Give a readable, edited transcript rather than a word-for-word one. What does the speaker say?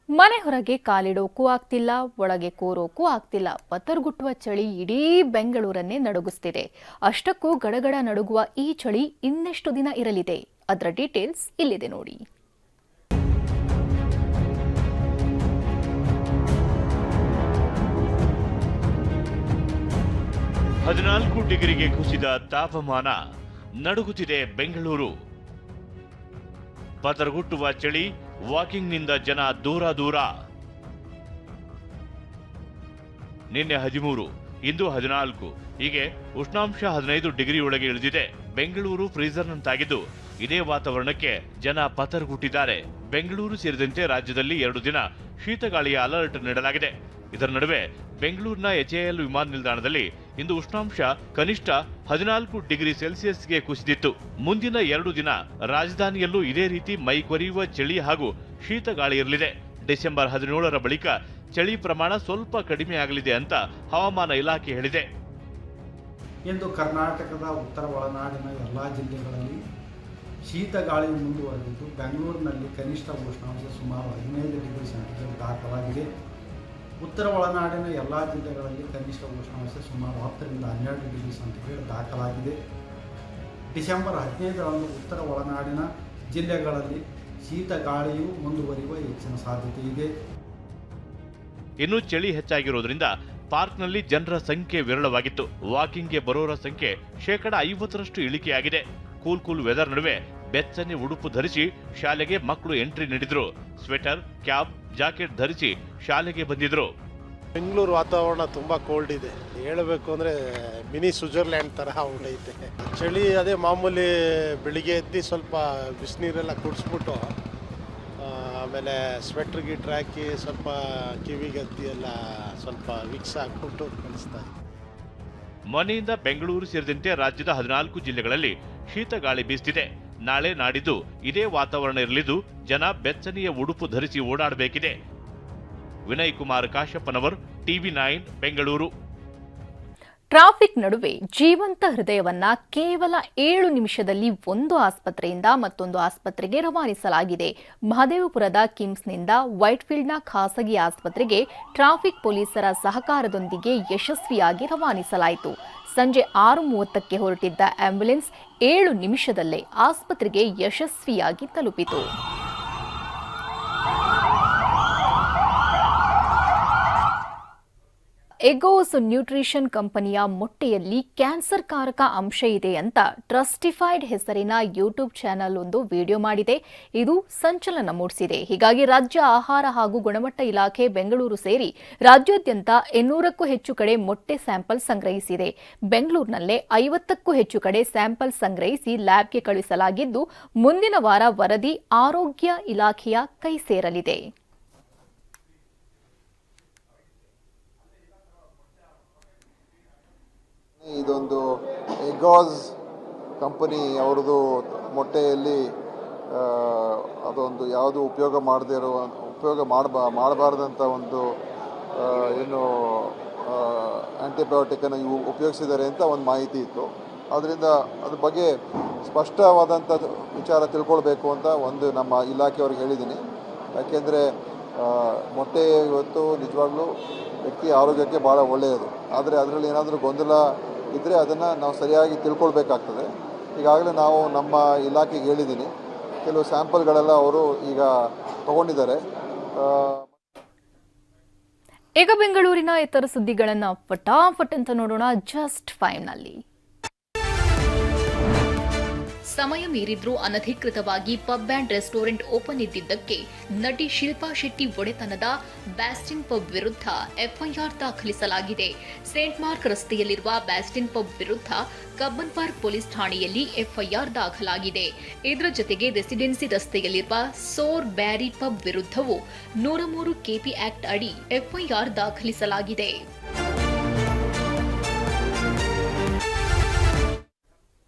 ಮನೆ ಹೊರಗೆ ಕಾಲಿಡೋಕ್ಕೂ ಆಗ್ತಿಲ್ಲ, ಒಳಗೆ ಕೂರೋಕ್ಕೂ ಆಗ್ತಿಲ್ಲ. ಪತರ್ಗುಟ್ಟುವ ಚಳಿ ಇಡೀ ಬೆಂಗಳೂರನ್ನೇ ನಡುಗಿಸ್ತಿದೆ. ಅಷ್ಟಕ್ಕೂ ಗಡಗಡ ನಡುಗುವ ಈ ಚಳಿ ಇನ್ನೆಷ್ಟು ದಿನ ಇರಲಿದೆ? ಅದರ ಡೀಟೇಲ್ಸ್ ಇಲ್ಲಿದೆ ನೋಡಿ. ಹದಿನಾಲ್ಕು ಡಿಗ್ರಿಗೆ ಕುಸಿದ ತಾಪಮಾನ, ನಡುಗುತ್ತಿದೆ ಬೆಂಗಳೂರು. ಪತರ್ಗುಟ್ಟುವ ಚಳಿ, ವಾಕಿಂಗ್ನಿಂದ ಜನ ದೂರ. ನಿನ್ನೆ 13, ಇಂದು 14, ಹೀಗೆ ಉಷ್ಣಾಂಶ 15 ಡಿಗ್ರಿಯೊಳಗೆ ಇಳಿದಿದೆ. ಬೆಂಗಳೂರು ಫ್ರೀಜರ್ನಂತಾಗಿದ್ದು, ಇದೇ ವಾತಾವರಣಕ್ಕೆ ಜನ ಪತರ್ಗುಟ್ಟಿದ್ದಾರೆ. ಬೆಂಗಳೂರು ಸೇರಿದಂತೆ ರಾಜ್ಯದಲ್ಲಿ 2 ದಿನ ಶೀತಗಾಳಿಯ ಅಲರ್ಟ್ ನೀಡಲಾಗಿದೆ. ಇದರ ನಡುವೆ ಬೆಂಗಳೂರಿನ ಎಚ್ಎಎಲ್ ವಿಮಾನ ನಿಲ್ದಾಣದಲ್ಲಿ ಇಂದು ಉಷ್ಣಾಂಶ ಕನಿಷ್ಠ 14 ಡಿಗ್ರಿ ಸೆಲ್ಸಿಯಸ್ಗೆ ಕುಸಿದಿತ್ತು. ಮುಂದಿನ 2 ದಿನ ರಾಜಧಾನಿಯಲ್ಲೂ ಇದೇ ರೀತಿ ಮೈ ಕೊರೆಯುವ ಚಳಿ ಹಾಗೂ ಶೀತಗಾಳಿ ಇರಲಿದೆ. ಡಿಸೆಂಬರ್ 17ರ ಬಳಿಕ ಚಳಿ ಪ್ರಮಾಣ ಸ್ವಲ್ಪ ಕಡಿಮೆಯಾಗಲಿದೆ ಅಂತ ಹವಾಮಾನ ಇಲಾಖೆ ಹೇಳಿದೆ. ಇಂದು ಕರ್ನಾಟಕದ ಉತ್ತರ ಒಳನಾಡಿನ ಎಲ್ಲ ಜಿಲ್ಲೆಗಳಲ್ಲಿ ಶೀತಗಾಳಿ ಮುಂದುವರೆದಿದ್ದು, ಬೆಂಗಳೂರಿನಲ್ಲಿ ಕನಿಷ್ಠ ಉಷ್ಣಾಂಶ ಸುಮಾರು 15 ಡಿಗ್ರಿ ಸೆಂಟಿಗ್ರೇಡ್ ದಾಖಲಾಗಿದೆ. ಉತ್ತರ ಒಳನಾಡಿನ ಎಲ್ಲ ಜಿಲ್ಲೆಗಳಲ್ಲಿ ಕನಿಷ್ಠ ಉಷ್ಣಾಂಶ ಸುಮಾರು 10ರಿಂದ 12 ಡಿಗ್ರಿ ಸೆಂಟಿಗ್ರೇಡ್ ದಾಖಲಾಗಿದೆ. ಡಿಸೆಂಬರ್ 15ರಂದು ಉತ್ತರ ಒಳನಾಡಿನ ಜಿಲ್ಲೆಗಳಲ್ಲಿ ಶೀತಗಾಳಿಯು ಮುಂದುವರಿಯುವ ಹೆಚ್ಚಿನ ಸಾಧ್ಯತೆ ಇದೆ. ಇನ್ನು ಚಳಿ ಹೆಚ್ಚಾಗಿರೋದ್ರಿಂದ ಪಾರ್ಕ್ನಲ್ಲಿ ಜನರ ಸಂಖ್ಯೆ ವಿರಳವಾಗಿತ್ತು. ವಾಕಿಂಗ್ಗೆ ಬರೋರ ಸಂಖ್ಯೆ 50% ಇಳಿಕೆಯಾಗಿದೆ. ಕೂಲ್ ವೆದರ್ ನಡುವೆ ಬೆಚ್ಚನೆ ಉಡುಪು ಧರಿಸಿ ಶಾಲೆಗೆ ಮಕ್ಕಳು ಎಂಟ್ರಿ ನೀಡಿದ್ರು. ಸ್ವೆಟರ್, ಕ್ಯಾಪ್, ಜಾಕೆಟ್ ಧರಿಸಿ ಶಾಲೆಗೆ ಬಂದಿದ್ರು. ಬೆಂಗಳೂರು ವಾತಾವರಣ ತುಂಬ ಕೋಲ್ಡ್ ಇದೆ. ಹೇಳಬೇಕು ಅಂದರೆ ಮಿನಿ ಸ್ವಿಟ್ಜರ್ಲ್ಯಾಂಡ್ ತರಹ ಉಂಡೈತೆ. ಚಳಿ ಅದೇ ಮಾಮೂಲಿ ಬೆಳಿಗ್ಗೆ ಎದ್ದು ಸ್ವಲ್ಪ ಬಿಸಿನೀರೆಲ್ಲ ಕುಡಿಸ್ಬಿಟ್ಟು ಆಮೇಲೆ ಸ್ವೆಟ್ರ್ ಗಿಟ್ರ್ ಹಾಕಿ ಸ್ವಲ್ಪ ಕಿವಿಗತ್ತಿ ಎಲ್ಲ ಸ್ವಲ್ಪ ವಿಕ್ಸ್ ಹಾಕ್ಬಿಟ್ಟು ಕಳಿಸ್ತಾ ಇದೆ. ಮನೆಯಿಂದ ಬೆಂಗಳೂರು ಸೇರಿದಂತೆ ರಾಜ್ಯದ 14 ಜಿಲ್ಲೆಗಳಲ್ಲಿ ಶೀತಗಾಳಿ ಬೀಸ್ತಿದೆ. ನಾಳೆ ನಾಡಿದ್ದು ಇದೇ ವಾತಾವರಣ ಇರಲಿದ್ದು, ಜನ ಬೆಚ್ಚನೆಯ ಉಡುಪು ಧರಿಸಿ ಓಡಾಡಬೇಕಿದೆ. ವಿನಯ್ ಕುಮಾರ್ ಕಾಶಪ್ಪನವರ್, TV9 ಬೆಂಗಳೂರು. ಟ್ರಾಫಿಕ್ ನಡುವೆ ಜೀವಂತ ಹೃದಯವನ್ನ ಕೇವಲ 7 ನಿಮಿಷದಲ್ಲಿ ಒಂದು ಆಸ್ಪತ್ರೆಯಿಂದ ಮತ್ತೊಂದು ಆಸ್ಪತ್ರೆಗೆ ರವಾನಿಸಲಾಗಿದೆ. ಮಹದೇವಪುರದ ಕಿಮ್ಸ್ನಿಂದ ವೈಟ್ಫೀಲ್ಡ್ನ ಖಾಸಗಿ ಆಸ್ಪತ್ರೆಗೆ ಟ್ರಾಫಿಕ್ ಪೊಲೀಸರ ಸಹಕಾರದೊಂದಿಗೆ ಯಶಸ್ವಿಯಾಗಿ ರವಾನಿಸಲಾಯಿತು. ಸಂಜೆ 6:30ಕ್ಕೆ ಹೊರಟಿದ್ದ ಆಂಬ್ಯುಲೆನ್ಸ್ 7 ನಿಮಿಷದಲ್ಲೇ ಆಸ್ಪತ್ರೆಗೆ ಯಶಸ್ವಿಯಾಗಿ ತಲುಪಿತು. ಎಗೋಸ್ ನ್ಯೂಟ್ರಿಷನ್ ಕಂಪನಿಯ ಮೊಟ್ಟೆಯಲ್ಲಿ ಕ್ಯಾನ್ಸರ್ ಕಾರಕ ಅಂಶ ಇದೆ ಅಂತ ಟ್ರಸ್ಟಿಫೈಡ್ ಹೆಸರಿನ ಯೂಟ್ಯೂಬ್ ಚಾನೆಲ್ ಒಂದು ವಿಡಿಯೋ ಮಾಡಿದೆ. ಇದು ಸಂಚಲನ ಮೂಡಿಸಿದೆ. ಹೀಗಾಗಿ ರಾಜ್ಯ ಆಹಾರ ಹಾಗೂ ಗುಣಮಟ್ಟ ಇಲಾಖೆ ಬೆಂಗಳೂರು ಸೇರಿ ರಾಜ್ಯಾದ್ಯಂತ 800ಕ್ಕೂ ಹೆಚ್ಚು ಕಡೆ ಮೊಟ್ಟೆ ಸ್ಯಾಂಪಲ್ ಸಂಗ್ರಹಿಸಿದೆ. ಬೆಂಗಳೂರಿನಲ್ಲೇ 50ಕ್ಕೂ ಹೆಚ್ಚು ಕಡೆ ಸ್ಯಾಂಪಲ್ ಸಂಗ್ರಹಿಸಿ ಲ್ಯಾಬ್ಗೆ ಕಳುಹಿಸಲಾಗಿದ್ದು, ಮುಂದಿನ ವಾರ ವರದಿ ಆರೋಗ್ಯ ಇಲಾಖೆಯ ಕೈ ಸೇರಲಿದೆ. ಇದೊಂದು ಎಗೋಸ್ ಕಂಪನಿ ಅವ್ರದ್ದು ಮೊಟ್ಟೆಯಲ್ಲಿ ಅದೊಂದು ಯಾವುದು ಉಪಯೋಗ ಮಾಡಬಾರ್ದಂಥ ಒಂದು ಏನು ಆ್ಯಂಟಿಬಯೋಟಿಕನ್ನು ಇವು ಉಪಯೋಗಿಸಿದ್ದಾರೆ ಅಂತ ಒಂದು ಮಾಹಿತಿ ಇತ್ತು. ಅದರಿಂದ ಅದ್ರ ಬಗ್ಗೆ ಸ್ಪಷ್ಟವಾದಂಥ ವಿಚಾರ ತಿಳ್ಕೊಳ್ಬೇಕು ಅಂತ ಒಂದು ನಮ್ಮ ಇಲಾಖೆಯವ್ರಿಗೆ ಹೇಳಿದ್ದೀನಿ. ಯಾಕೆಂದರೆ ಮೊಟ್ಟೆ ಇವತ್ತು ನಿಜವಾಗ್ಲೂ ವ್ಯಕ್ತಿ ಆರೋಗ್ಯಕ್ಕೆ ಭಾಳ ಒಳ್ಳೆಯದು. ಆದರೆ ಅದರಲ್ಲಿ ಏನಾದರೂ ಗೊಂದಲ ಇದ್ದರೆ ಅದನ್ನು ನಾವು ಸರಿಯಾಗಿ ತಿಳ್ಕೊಳ್ಬೇಕಾಗ್ತದೆ. ಈಗಾಗಲೇ ನಾವು ನಮ್ಮ ಇಲಾಖೆಗೆ ಹೇಳಿದ್ದೀನಿ. ಕೆಲವು ಸ್ಯಾಂಪಲ್ಗಳೆಲ್ಲ ಅವರು ಈಗ ತಗೊಂಡಿದ್ದಾರೆ. ಈಗ ಬೆಂಗಳೂರಿನ ಇತರ ಸುದ್ದಿಗಳನ್ನು ಫಟಾಫಟ್ ಅಂತ ನೋಡೋಣ. ಜಸ್ಟ್ 5ನಲ್ಲಿ ಸಮಯ ಮೀರಿದ್ರೂ ಅನಧಿಕೃತವಾಗಿ ಪಬ್ ಅಂಡ್ ರೆಸ್ಟೋರೆಂಟ್ ಓಪನ್ ಇದ್ದಿದ್ದಕ್ಕೆ ನಟಿ ಶಿಲ್ಪಾ ಶೆಟ್ಟಿ ಒಡೆತನದ ಬ್ಯಾಸ್ಟಿನ್ ಪಬ್ ವಿರುದ್ಧ ಎಫ್ಐಆರ್ ದಾಖಲಿಸಲಾಗಿದೆ. ಸೇಂಟ್ ಮಾರ್ಕ್ ರಸ್ತೆಯಲ್ಲಿರುವ ಬ್ಯಾಸ್ಟಿನ್ ಪಬ್ ವಿರುದ್ಧ ಕಬ್ಬನ್ ಪಾರ್ಕ್ ಪೊಲೀಸ್ ಠಾಣೆಯಲ್ಲಿ ಎಫ್ಐಆರ್ ದಾಖಲಾಗಿದೆ. ಇದರ ಜೊತೆಗೆ ರೆಸಿಡೆನ್ಸಿ ರಸ್ತೆಯಲ್ಲಿರುವ ಸೋರ್ ಬ್ಯಾರಿ ಪಬ್ ವಿರುದ್ಧವೂ 103 ಕೆಪಿ ಆಕ್ಟ್ ಅಡಿ ಎಫ್ಐಆರ್ ದಾಖಲಿಸಲಾಗಿದೆ.